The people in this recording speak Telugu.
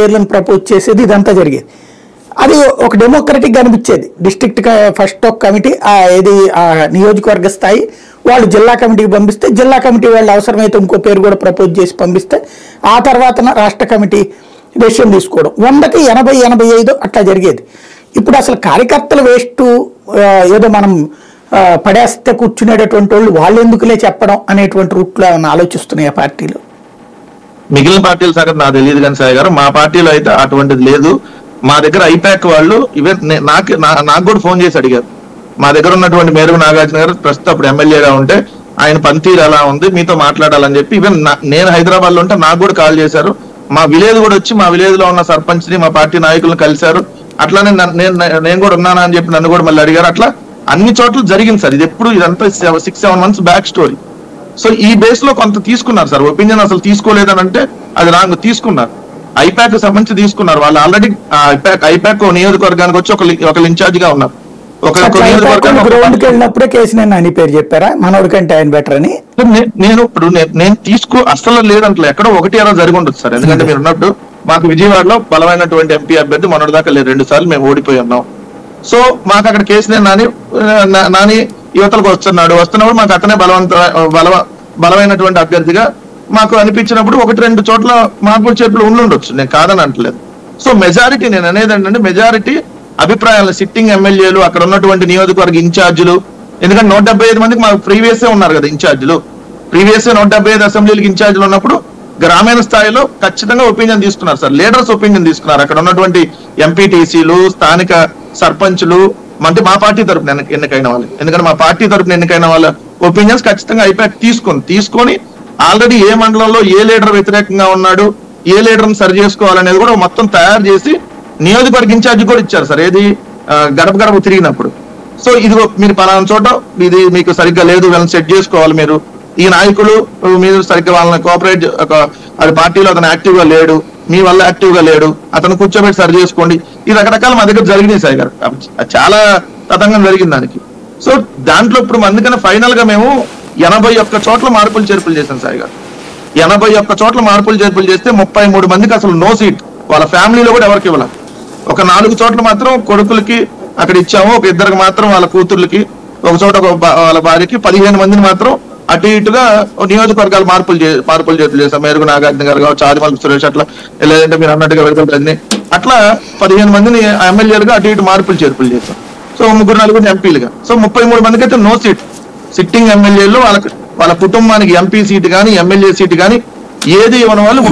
పేర్లను ప్రపోజ్ చేసేది, ఇదంతా జరిగేది. అది ఒక డెమోక్రటిక్గా అనిపించేది. డిస్ట్రిక్ట్ ఫస్ట్ ఒక కమిటీ ఏది నియోజకవర్గ స్థాయి వాళ్ళు జిల్లా కమిటీకి పంపిస్తే, జిల్లా కమిటీ వాళ్ళు అవసరమైతే ఇంకో పేరు కూడా ప్రపోజ్ చేసి పంపిస్తే, ఆ తర్వాత రాష్ట్ర కమిటీ డెసిషన్ తీసుకోవడం. 100కి 80, 85 అట్లా జరిగేది. ఇప్పుడు అసలు కార్యకర్తలు వేస్ట్, ఏదో మనం పడేస్తే కూర్చునేటటువంటి వాళ్ళు ఎందుకులే చెప్పడం అనేటువంటి రూట్లో ఏమైనా ఆలోచిస్తున్నాయి ఆ పార్టీలు. మిగిలిన పార్టీల సంగతి నాకు తెలియదు కానీ సాయి గారు, మా పార్టీలో అయితే అటువంటిది లేదు. మా దగ్గర ఐపాక్ వాళ్ళు ఈవెన్ నాకు కూడా ఫోన్ చేసి అడిగారు. మా దగ్గర ఉన్నటువంటి మేరుగు నాగార్జున గారు ప్రస్తుతం అప్పుడు ఎమ్మెల్యేగా ఉంటే ఆయన పనితీరు ఎలా ఉంది, మీతో మాట్లాడాలని చెప్పి ఈవెన్ నేను హైదరాబాద్ లో ఉంటే నాకు కూడా కాల్ చేశారు. మా విలేజ్ కూడా వచ్చి మా విలేజ్ లో ఉన్న సర్పంచ్ ని, మా పార్టీ నాయకులను కలిశారు. అట్లానే నేను కూడా ఉన్నానా అని చెప్పి నన్ను కూడా మళ్ళీ అడిగారు. అట్లా అన్ని చోట్ల జరిగింది సార్. ఇది ఎప్పుడు ఇదంతా 6-7 months బ్యాక్ స్టోరీ. సో ఈ బేస్ లో కొంత తీసుకున్నారు సార్. ఒపీనియన్ అసలు తీసుకోలేదని అంటే అది రాంగ్. తీసుకున్నారు, ఐపాక్ సంబంధించి తీసుకున్నారు. వాళ్ళు ఆల్రెడీ ఐపాక్ నియోజకవర్గానికి వచ్చి ఒక ఇన్ఛార్జ్ గా ఉన్నారు. గ్రౌండ్కి వెళ్ళినప్పుడే కేసీఆర్ అని పేరు చెప్పారా, మనోడి కంటే ఆయన బెటర్ అని. నేను అసలు లేదంటే ఎక్కడో 1-2 జరిగి ఉండొచ్చు సార్. ఎందుకంటే మీరు ఉన్నట్టు మాకు విజయవాడలో బలమైనటువంటి ఎంపీ అభ్యర్థి మొన్నటి దాకా లేదు, 2 సార్లు మేము ఓడిపోయి ఉన్నాం. సో మాకు అక్కడ కేసీఆర్ నాని యువతలకు వస్తున్నప్పుడు మాకు అతనే బలమైనటువంటి అభ్యర్థిగా మాకు అనిపించినప్పుడు 1-2 చోట్ల మార్పులు చేర్పులు ఉండొచ్చు, నేను కాదని అంటలేదు. సో మెజారిటీ నేను అనేది ఏంటంటే మెజారిటీ అభిప్రాయాలు సిట్టింగ్ ఎమ్మెల్యేలు, అక్కడ ఉన్నటువంటి నియోజకవర్గ ఇన్ఛార్జీలు, ఎందుకంటే 175 మందికి మాకు ప్రీవియస్ ఉన్నారు కదా ఇన్ఛార్జీలు. ప్రీవియస్ 175 అసెంబ్లీలకు ఇన్ఛార్జీలు ఉన్నప్పుడు గ్రామీణ స్థాయిలో ఖచ్చితంగా ఒపీనియన్ తీసుకున్నారు సార్. లీడర్స్ ఒపీనియన్ తీసుకున్నారు. అక్కడ ఉన్నటువంటి ఎంపీటీసీలు, స్థానిక సర్పంచులు, అంటే మా పార్టీ తరపున ఎన్నికైన వాళ్ళు, ఎందుకంటే మా పార్టీ తరపున ఎన్నికైన వాళ్ళ ఒపీనియన్స్ ఖచ్చితంగా ఐపాక్ తీసుకొని ఆల్రెడీ ఏ మండలంలో ఏ లీడర్ వ్యతిరేకంగా ఉన్నాడు, ఏ లీడర్ని సరి చేసుకోవాలనేది కూడా మొత్తం తయారు చేసి నియోజకవర్గ ఇన్ఛార్జి కూడా ఇచ్చారు సార్. ఏది గడప తిరిగినప్పుడు. సో ఇది మీరు పలానా చోట ఇది మీకు సరిగ్గా లేదు, వీళ్ళని సెట్ చేసుకోవాలి, మీరు ఈ నాయకులు మీరు సరిగ్గా వాళ్ళని కోఆపరేట్, అది పార్టీలో అతను యాక్టివ్ గా లేడు, మీ వల్ల యాక్టివ్ గా లేడు, అతను కూర్చోబెట్టి సరి చేసుకోండి. ఈ రకరకాల మా దగ్గర జరిగినాయి సాయి గారు, చాలా తతంగం జరిగింది దానికి. సో దాంట్లో ఇప్పుడు అందుకని ఫైనల్ గా మేము 81 చోట్ల మార్పులు చేర్పులు చేశాం సాయి గారు. 81 చోట్ల మార్పులు చేర్పులు చేస్తే 33 మందికి అసలు నో సీట్, వాళ్ళ ఫ్యామిలీలో కూడా ఎవరికి ఇవ్వాలి. ఒక 4 చోట్ల మాత్రం కొడుకులకి అక్కడ ఇచ్చాము, ఒక 2 మాత్రం వాళ్ళ కూతుర్లకి, ఒక చోట వాళ్ళ భార్యకి, 15 మందిని మాత్రం అటు ఇటుగా నియోజకవర్గాలు మార్పులు చేతులు చేశాం. మేరుగు నాగార్జున గారు కావచ్చు, ఆదిమల్ సురేష్, అట్లా లేదంటే మీరు అన్నట్టుగా వెళ్తుంది అట్లా 15 మందిని ఎమ్మెల్యేలుగా అటు ఇటు మార్పులు చేర్పులు చేశాం. సో 3-4 ఎంపీలుగా. సో 33 మందికి అయితే నో సీట్. సిట్టింగ్ ఎమ్మెల్యేలు వాళ్ళ కుటుంబానికి ఎంపీ సీట్ కానీ ఎమ్మెల్యే సీట్ కానీ ఏది ఇవ్వని వాళ్ళు